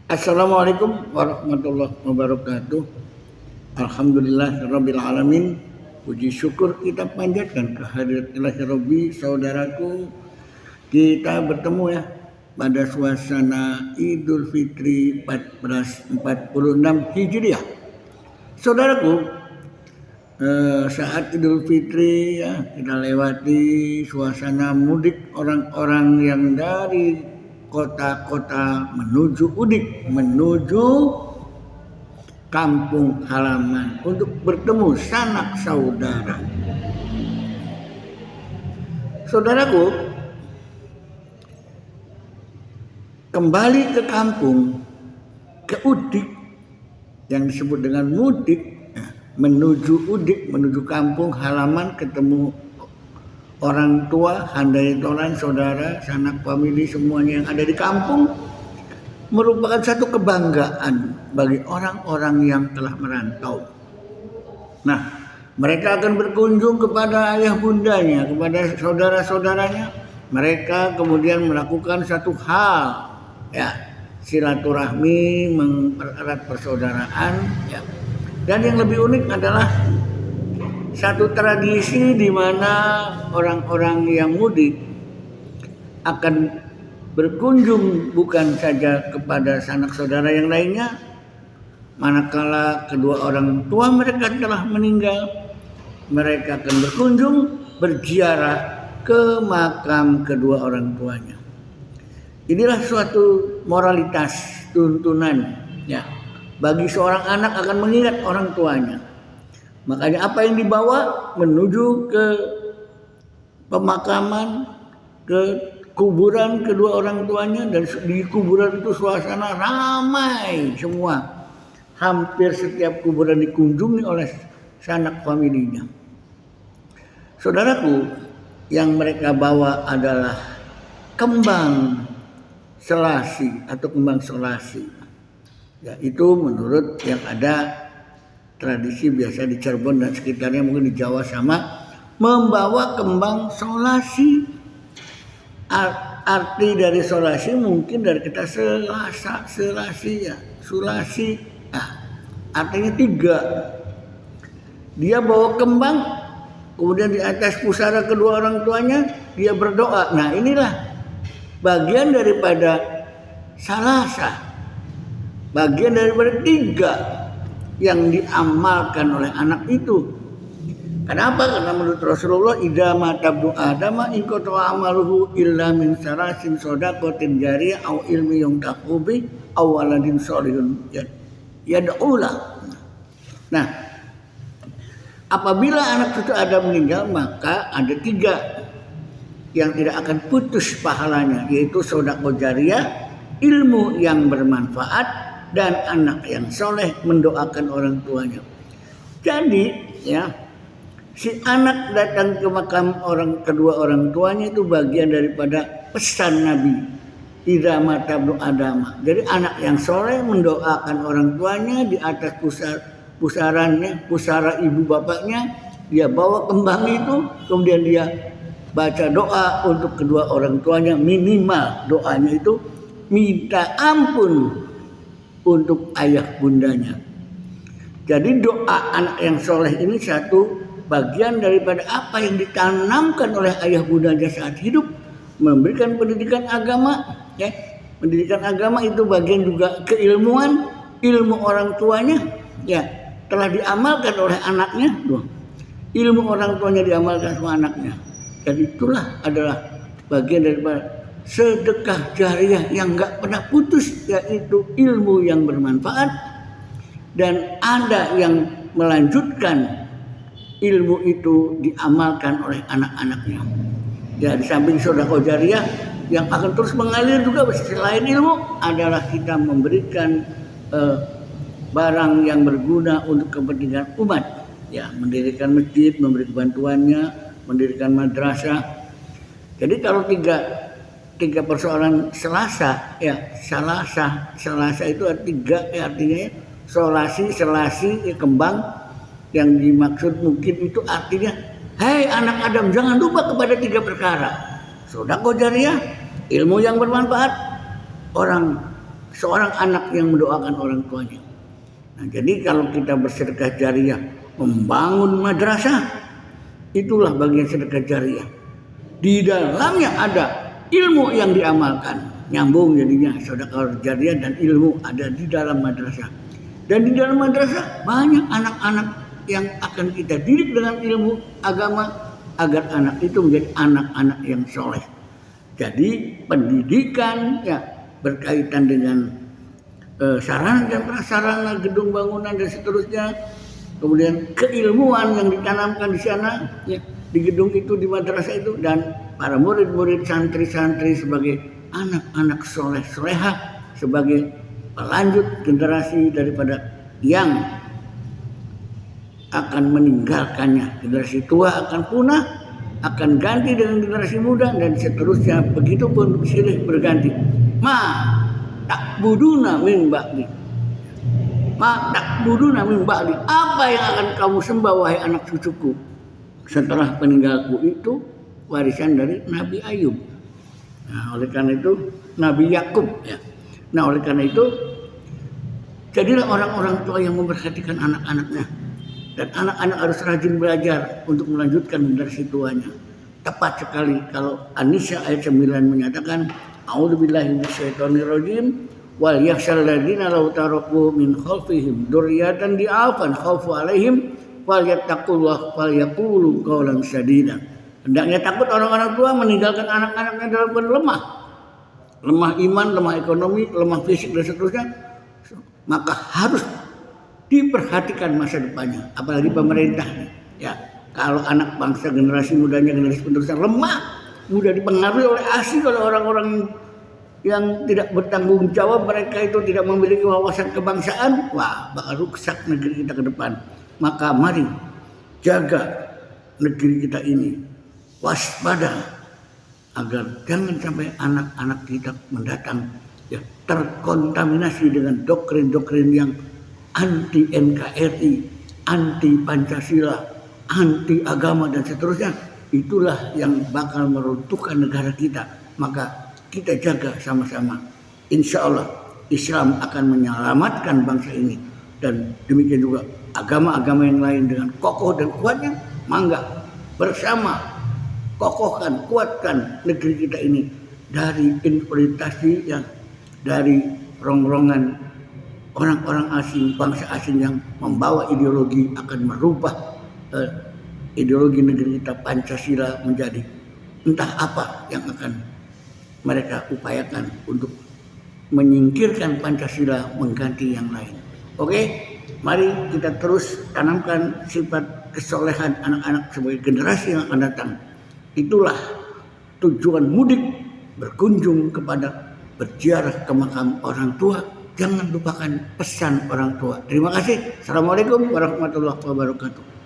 Assalamualaikum warahmatullahi wabarakatuh. Alhamdulillahirabbil alamin. Puji syukur kita panjatkan kehadirat Ilahi Rabbi, saudaraku. Kita bertemu ya pada suasana Idul Fitri 1446 Hijriah. Saudaraku, saat Idul Fitri ya kita lewati suasana mudik orang-orang yang dari kota-kota menuju udik, menuju kampung halaman untuk bertemu sanak saudara. Saudaraku, kembali ke kampung, ke udik yang disebut dengan mudik, menuju udik, menuju kampung halaman, ketemu orang tua, handai tolan, saudara, sanak famili, semuanya yang ada di kampung, merupakan satu kebanggaan bagi orang-orang yang telah merantau. Nah, mereka akan berkunjung kepada ayah bundanya, kepada saudara-saudaranya. Mereka kemudian melakukan satu hal, ya, silaturahmi, mempererat persaudaraan, ya. Dan yang lebih unik adalah satu tradisi di mana orang-orang yang mudik akan berkunjung bukan saja kepada sanak saudara yang lainnya, manakala kedua orang tua mereka telah meninggal, mereka akan berkunjung berziarah ke makam kedua orang tuanya. Inilah suatu moralitas tuntunan ya bagi seorang anak akan mengingat orang tuanya. Makanya apa yang dibawa menuju ke pemakaman, ke kuburan kedua orang tuanya, dan di kuburan itu suasana ramai semua. Hampir setiap kuburan dikunjungi oleh sanak familinya. Saudaraku, yang mereka bawa adalah kembang selasi atau kembang selasi. Ya, itu menurut yang ada tradisi biasa di Cirebon dan sekitarnya, mungkin di Jawa sama, membawa kembang solasi. Arti dari solasi mungkin dari kita selasi ya, sulasi. Nah, artinya tiga. Dia bawa kembang, kemudian di atas pusara kedua orang tuanya dia berdoa. Nah, inilah bagian daripada salasa, bagian daripada tiga yang diamalkan oleh anak itu. Kenapa? Karena menurut Rasulullah, idza mata ibnu adama in qata amaluhu illa min sarasin shadaqatin jariyah au ilmi yuntafu bi aw waladin shalihun yad'ulah. Nah, apabila anak itu ada meninggal, maka ada tiga yang tidak akan putus pahalanya, yaitu sedekah jariyah, ilmu yang bermanfaat, dan anak yang soleh mendoakan orang tuanya. Jadi ya, si anak datang ke makam kedua orang tuanya itu bagian daripada pesan Nabi, idza mata ibnu adama. Jadi anak yang soleh mendoakan orang tuanya di atas pusara ibu bapaknya. Dia bawa kembang itu, kemudian dia baca doa untuk kedua orang tuanya. Minimal doanya itu minta ampun untuk ayah bundanya. Jadi doa anak yang soleh ini satu bagian daripada apa yang ditanamkan oleh ayah bundanya saat hidup, memberikan pendidikan agama. Ya, pendidikan agama itu bagian juga keilmuan, ilmu orang tuanya. Ya, telah diamalkan oleh anaknya. Ilmu orang tuanya diamalkan sama anaknya. Dan itulah adalah bagian daripada sedekah jariyah yang enggak pernah putus, yaitu ilmu yang bermanfaat, dan ada yang melanjutkan ilmu itu diamalkan oleh anak-anaknya. Ya, di samping sedekah jariyah yang akan terus mengalir juga selain ilmu adalah kita memberikan barang yang berguna untuk kepentingan umat. Ya, mendirikan masjid, memberi bantuannya, mendirikan madrasah. Jadi kalau tiga persoalan selasa ya, selasa itu tiga ya, artinya solasi, selasi ya, kembang. Yang dimaksud mungkin itu artinya, hei anak Adam, jangan lupa kepada tiga perkara: sedekah jariyah, ilmu yang bermanfaat, orang seorang anak yang mendoakan orang tuanya. Nah, jadi kalau kita bersedekah jariah membangun madrasah, itulah bagian sedekah jariah. Di dalamnya ada ilmu yang diamalkan, nyambung jadinya sedekah jariah dan ilmu ada di dalam madrasah. Dan di dalam madrasah banyak anak-anak yang akan kita didik dengan ilmu agama agar anak itu menjadi anak-anak yang soleh. Jadi pendidikan ya berkaitan dengan sarana dan prasarana, gedung bangunan dan seterusnya. Kemudian keilmuan yang ditanamkan di sana ya, di gedung itu, di madrasah itu, dan para murid-murid, santri-santri sebagai anak-anak soleh soleha, sebagai pelanjut generasi daripada yang akan meninggalkannya. Generasi tua akan punah, akan ganti dengan generasi muda dan seterusnya. Begitupun silih berganti. Ta'buduna min ba'di. Ta'buduna min ba'di. Apa yang akan kamu sembah wahai anak cucuku setelah peninggalku? Itu warisan dari Nabi Ayub. Nah, oleh karena itu Nabi Yakub ya. Nah, oleh karena itu jadilah orang-orang tua yang memperhatikan anak-anaknya. Dan anak-anak harus rajin belajar untuk melanjutkan generasi tuanya. Tepat sekali kalau An-Nisa ayat 9 menyatakan A'udzubillahi minasyaitonirrajim wal yakhshal ladzina law taraku min khalfihim dzurriyyatan di'afan khaufu 'alaihim wal yattaqullah wal yaqulu qawlan sadida. Hendaknya takut orang-orang tua meninggalkan anak-anaknya dalam keadaan lemah iman, lemah ekonomi, lemah fisik dan seterusnya. Maka harus diperhatikan masa depannya, apalagi pemerintah ya. Kalau anak bangsa, generasi mudanya, generasi penerusnya lemah, mudah dipengaruhi oleh asing, oleh orang-orang yang tidak bertanggung jawab, mereka itu tidak memiliki wawasan kebangsaan, wah bakal rusak negeri kita ke depan. Maka mari jaga negeri kita ini, waspada agar jangan sampai anak-anak kita mendatang ya terkontaminasi dengan doktrin-doktrin yang anti NKRI, anti Pancasila, anti agama dan seterusnya. Itulah yang bakal meruntuhkan negara kita. Maka kita jaga sama-sama. Insya Allah Islam akan menyelamatkan bangsa ini. Dan demikian juga agama-agama yang lain dengan kokoh dan kuatnya. Mangga bersama kokohkan, kuatkan negeri kita ini dari infiltrasi yang dari rongrongan orang-orang asing, bangsa asing yang membawa ideologi akan merubah ideologi negeri kita Pancasila menjadi entah apa yang akan mereka upayakan untuk menyingkirkan Pancasila mengganti yang lain. Oke, mari kita terus tanamkan sifat kesolehan anak-anak sebagai generasi yang akan datang. Itulah tujuan mudik, berkunjung kepada, berziarah ke makam orang tua. Jangan lupakan pesan orang tua. Terima kasih. Assalamualaikum warahmatullahi wabarakatuh.